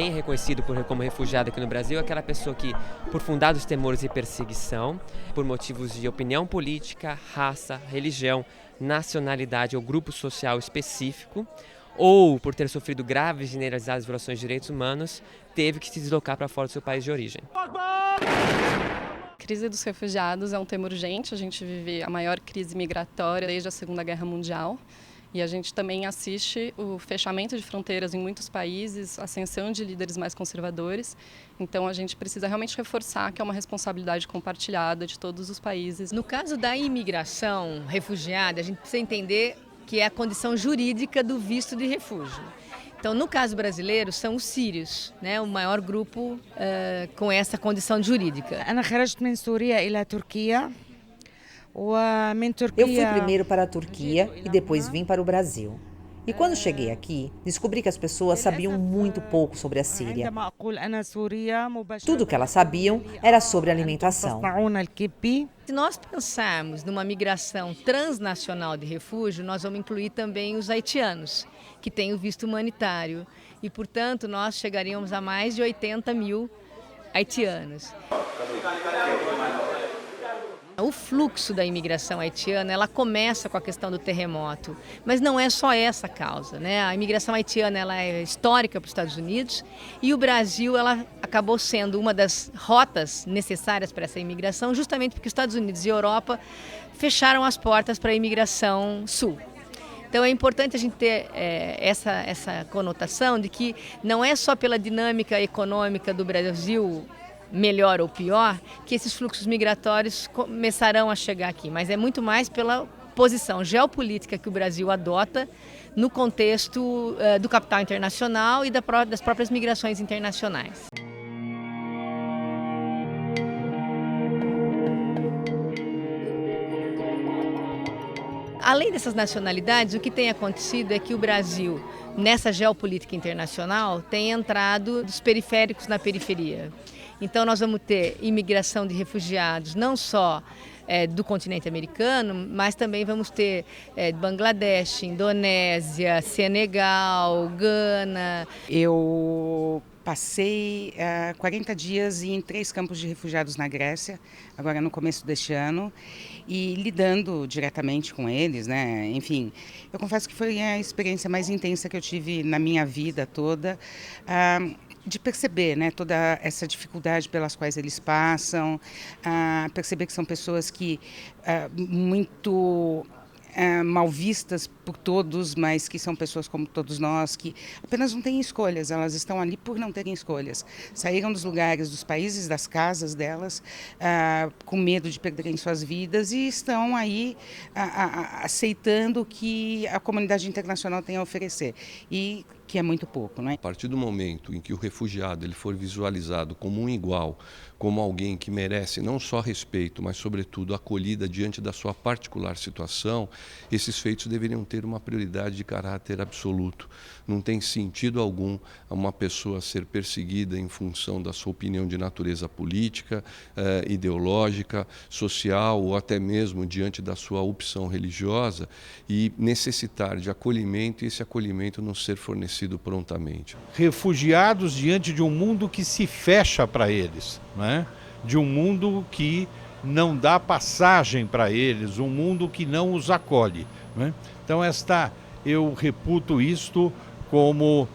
Quem é reconhecido como refugiado aqui no Brasil é aquela pessoa que, por fundados temores e perseguição, por motivos de opinião política, raça, religião, nacionalidade ou grupo social específico, ou por ter sofrido graves e generalizadas violações de direitos humanos, teve que se deslocar para fora do seu país de origem. A crise dos refugiados é um tema urgente. A gente vive a maior crise migratória desde a Segunda Guerra Mundial. E a gente também assiste o fechamento de fronteiras em muitos países, a ascensão de líderes mais conservadores. Então a gente precisa realmente reforçar que é uma responsabilidade compartilhada de todos os países. No caso da imigração refugiada, a gente precisa entender que é a condição jurídica do visto de refúgio. Então, no caso brasileiro, são os sírios, né, o maior grupo com essa condição jurídica. أنا خرجت من سوريا إلى تركيا. Eu fui primeiro para a Turquia e depois vim para o Brasil. E quando cheguei aqui, descobri que as pessoas sabiam muito pouco sobre a Síria. Tudo o que elas sabiam era sobre alimentação. Se nós pensarmos numa migração transnacional de refúgio, nós vamos incluir também os haitianos, que têm o visto humanitário. E, portanto, nós chegaríamos a mais de 80 mil haitianos. O fluxo da imigração haitiana, ela começa com a questão do terremoto, mas não é só essa a causa, né? A imigração haitiana, ela é histórica para os Estados Unidos e o Brasil, ela acabou sendo uma das rotas necessárias para essa imigração, justamente porque os Estados Unidos e a Europa fecharam as portas para a imigração sul. Então é importante a gente ter essa conotação de que não é só pela dinâmica econômica do Brasil, melhor ou pior, que esses fluxos migratórios começarão a chegar aqui, mas é muito mais pela posição geopolítica que o Brasil adota no contexto do capital internacional e das próprias migrações internacionais. Além dessas nacionalidades, o que tem acontecido é que o Brasil, nessa geopolítica internacional, tem entrado dos periféricos na periferia. Então nós vamos ter imigração de refugiados, não só do continente americano, mas também vamos ter Bangladesh, Indonésia, Senegal, Gana. Eu passei 40 dias em 3 campos de refugiados na Grécia, agora no começo deste ano, e lidando diretamente com eles, né? Enfim, eu confesso que foi a experiência mais intensa que eu tive na minha vida toda, de perceber, né, toda essa dificuldade pelas quais eles passam, perceber que são pessoas que muito mal vistas por todos, mas que são pessoas como todos nós, que apenas não têm escolhas, elas estão ali por não terem escolhas. Saíram dos lugares, dos países, das casas delas, com medo de perderem suas vidas e estão aí aceitando o que a comunidade internacional tem a oferecer. E que é muito pouco, não é? A partir do momento em que o refugiado ele for visualizado como um igual, como alguém que merece não só respeito, mas sobretudo acolhida diante da sua particular situação, esses feitos deveriam ter uma prioridade de caráter absoluto. Não tem sentido algum uma pessoa ser perseguida em função da sua opinião de natureza política, ideológica, social ou até mesmo diante da sua opção religiosa e necessitar de acolhimento e esse acolhimento não ser fornecido prontamente. Refugiados diante de um mundo que se fecha para eles, né? De um mundo que não dá passagem para eles, um mundo que não os acolhe, né? Então eu reputo isto como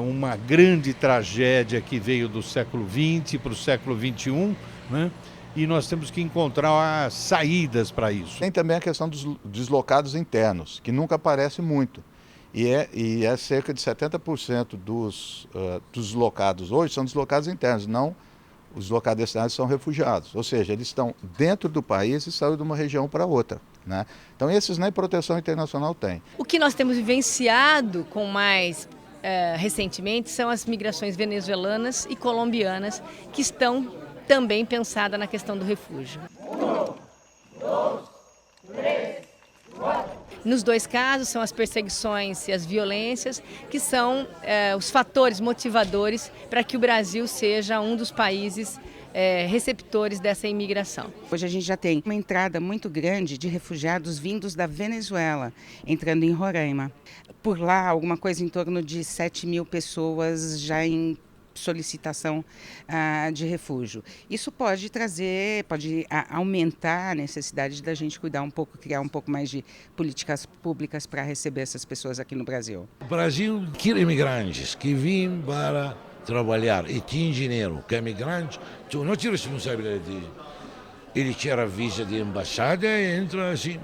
uma grande tragédia que veio do século XX para o século XXI, né? E nós temos que encontrar saídas para isso. Tem também a questão dos deslocados internos, que nunca aparece muito. E é cerca de 70% dos deslocados hoje são deslocados internos, não os deslocados externos são refugiados. Ou seja, eles estão dentro do país e saem de uma região para outra, né? Então esses nem proteção internacional tem. O que nós temos vivenciado com mais recentemente são as migrações venezuelanas e colombianas que estão também pensadas na questão do refúgio. 1, 2, 3, 4. Nos dois casos, são as perseguições e as violências que são os fatores motivadores para que o Brasil seja um dos países receptores dessa imigração. Hoje a gente já tem uma entrada muito grande de refugiados vindos da Venezuela, entrando em Roraima. Por lá, alguma coisa em torno de 7.000 pessoas já em solicitação de refúgio. Isso pode aumentar a necessidade da gente cuidar um pouco, criar um pouco mais de políticas públicas para receber essas pessoas aqui no Brasil. O Brasil quer imigrantes que vêm para trabalhar e tem dinheiro, que é imigrante, tu não tem responsabilidade. Ele tira a visa de embaixada e entra assim.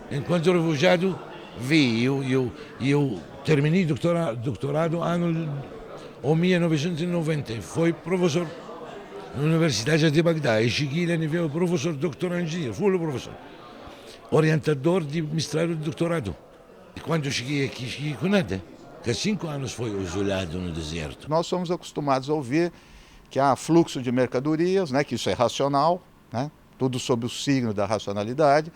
Enquanto o refugiado veio, eu terminei doutorado ano 1990, fui professor na Universidade de Bagdá e cheguei a nível professor doutorando, fui professor, orientador de mestrado e doutorado. E quando cheguei aqui, cheguei com nada, que há 5 anos foi isolado no deserto. Nós somos acostumados a ouvir que há fluxo de mercadorias, né, que isso é racional, né, tudo sob o signo da racionalidade.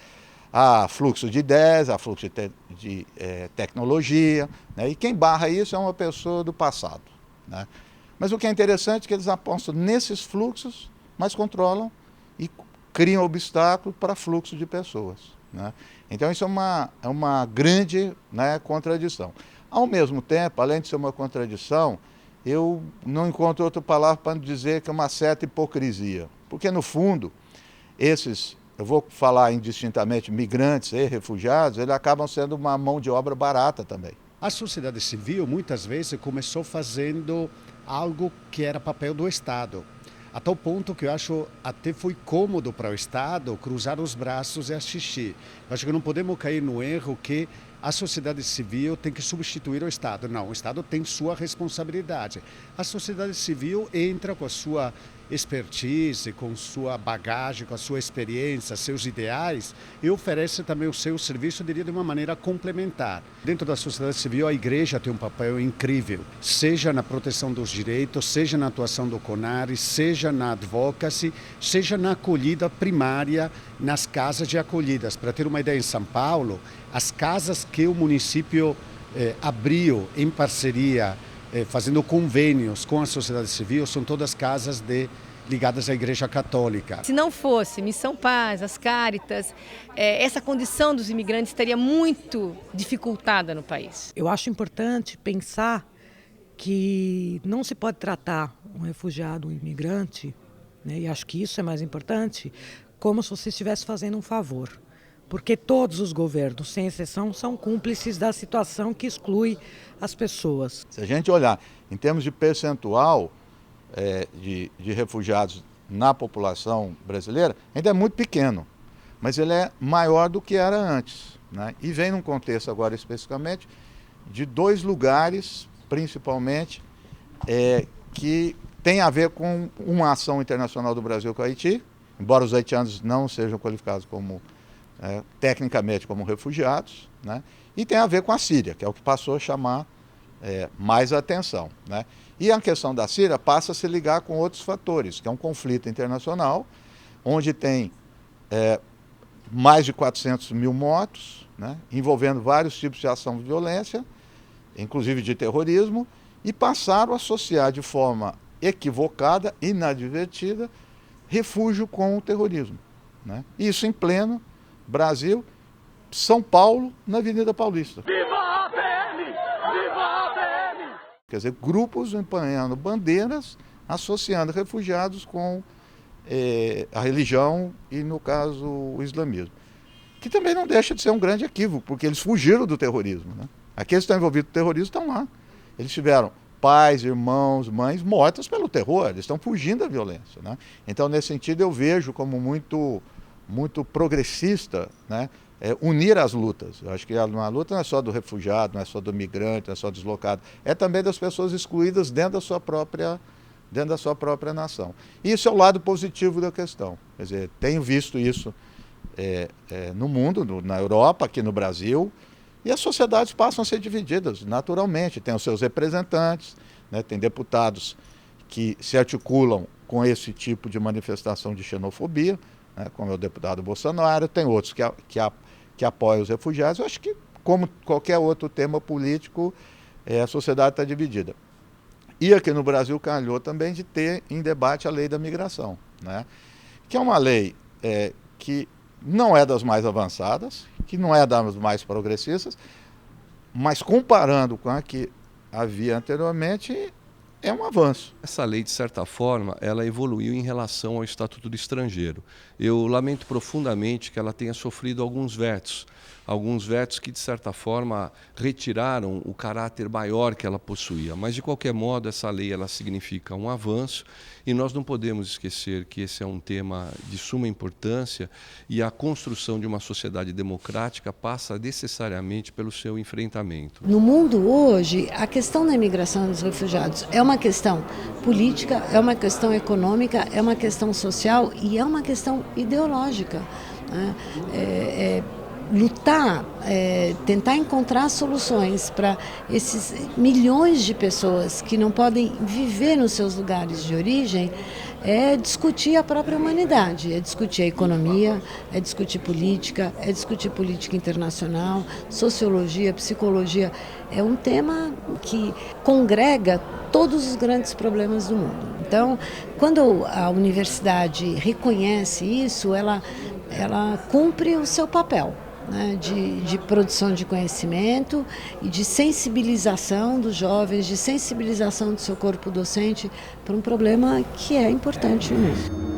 Há fluxo de ideias, há fluxo de tecnologia, né, e quem barra isso é uma pessoa do passado. Né? Mas o que é interessante é que eles apostam nesses fluxos, mas controlam e criam obstáculos para fluxo de pessoas. Né? Então isso é uma grande, né, contradição. Ao mesmo tempo, além de ser uma contradição, eu não encontro outra palavra para dizer que é uma certa hipocrisia. Porque no fundo, eu vou falar indistintamente, migrantes e refugiados, eles acabam sendo uma mão de obra barata também. A sociedade civil, muitas vezes, começou fazendo algo que era papel do Estado. A tal ponto que eu acho até foi cômodo para o Estado cruzar os braços e assistir. Eu acho que não podemos cair no erro que a sociedade civil tem que substituir o Estado. Não, o Estado tem sua responsabilidade. A sociedade civil entra com a sua expertise, com sua bagagem, com a sua experiência, seus ideais e oferece também o seu serviço, eu diria, de uma maneira complementar. Dentro da sociedade civil, a igreja tem um papel incrível, seja na proteção dos direitos, seja na atuação do CONARE, seja na advocacy, seja na acolhida primária, nas casas de acolhidas. Para ter uma ideia, em São Paulo, as casas que o município abriu em parceria, fazendo convênios com a sociedade civil, são todas casas ligadas à Igreja Católica. Se não fosse Missão Paz, as Cáritas, essa condição dos imigrantes estaria muito dificultada no país. Eu acho importante pensar que não se pode tratar um refugiado, um imigrante, né, e acho que isso é mais importante, como se você estivesse fazendo um favor. Porque todos os governos, sem exceção, são cúmplices da situação que exclui as pessoas. Se a gente olhar em termos de percentual de refugiados na população brasileira, ainda é muito pequeno, mas ele é maior do que era antes. Né? E vem num contexto agora especificamente de 2 lugares, principalmente, que tem a ver com uma ação internacional do Brasil com o Haiti, embora os haitianos não sejam qualificados como tecnicamente como refugiados, né? E tem a ver com a Síria, que é o que passou a chamar mais atenção. Né? E a questão da Síria passa a se ligar com outros fatores, que é um conflito internacional, onde tem mais de 400 mil mortos, né? Envolvendo vários tipos de ação de violência, inclusive de terrorismo, e passaram a associar de forma equivocada, inadvertida, refúgio com o terrorismo. Né? Isso em pleno Brasil, São Paulo, na Avenida Paulista. Viva a PM! Viva a PM! Quer dizer, grupos empunhando bandeiras, associando refugiados com a religião e, no caso, o islamismo. Que também não deixa de ser um grande equívoco, porque eles fugiram do terrorismo. Né? Aqueles que estão envolvidos no terrorismo estão lá. Eles tiveram pais, irmãos, mães mortas pelo terror, eles estão fugindo da violência. Né? Então, nesse sentido, eu vejo como muito progressista, né, unir as lutas. Eu acho que uma luta não é só do refugiado, não é só do migrante, não é só do deslocado, é também das pessoas excluídas dentro da sua própria nação. E isso é o lado positivo da questão. Quer dizer, tenho visto isso no mundo, na Europa, aqui no Brasil, e as sociedades passam a ser divididas naturalmente. Tem os seus representantes, né, tem deputados que se articulam com esse tipo de manifestação de xenofobia, né, como é o deputado Bolsonaro, tem outros que apoiam os refugiados. Eu acho que, como qualquer outro tema político, a sociedade está dividida. E aqui no Brasil calhou também de ter em debate a lei da migração, né? Que é uma lei que não é das mais avançadas, que não é das mais progressistas, mas comparando com a que havia anteriormente, é um avanço. Essa lei, de certa forma, ela evoluiu em relação ao Estatuto do Estrangeiro. Eu lamento profundamente que ela tenha sofrido alguns vetos que, de certa forma, retiraram o caráter maior que ela possuía. Mas, de qualquer modo, essa lei ela significa um avanço e nós não podemos esquecer que esse é um tema de suma importância e a construção de uma sociedade democrática passa necessariamente pelo seu enfrentamento. No mundo hoje, a questão da imigração dos refugiados é uma questão política, é uma questão econômica, é uma questão social e é uma questão ideológica, né? Lutar, tentar encontrar soluções para esses milhões de pessoas que não podem viver nos seus lugares de origem, é discutir a própria humanidade, é discutir a economia, é discutir política internacional, sociologia, psicologia. É um tema que congrega todos os grandes problemas do mundo. Então, quando a universidade reconhece isso, ela cumpre o seu papel, né, de produção de conhecimento e de sensibilização dos jovens, de sensibilização do seu corpo docente para um problema que é importante no mundo.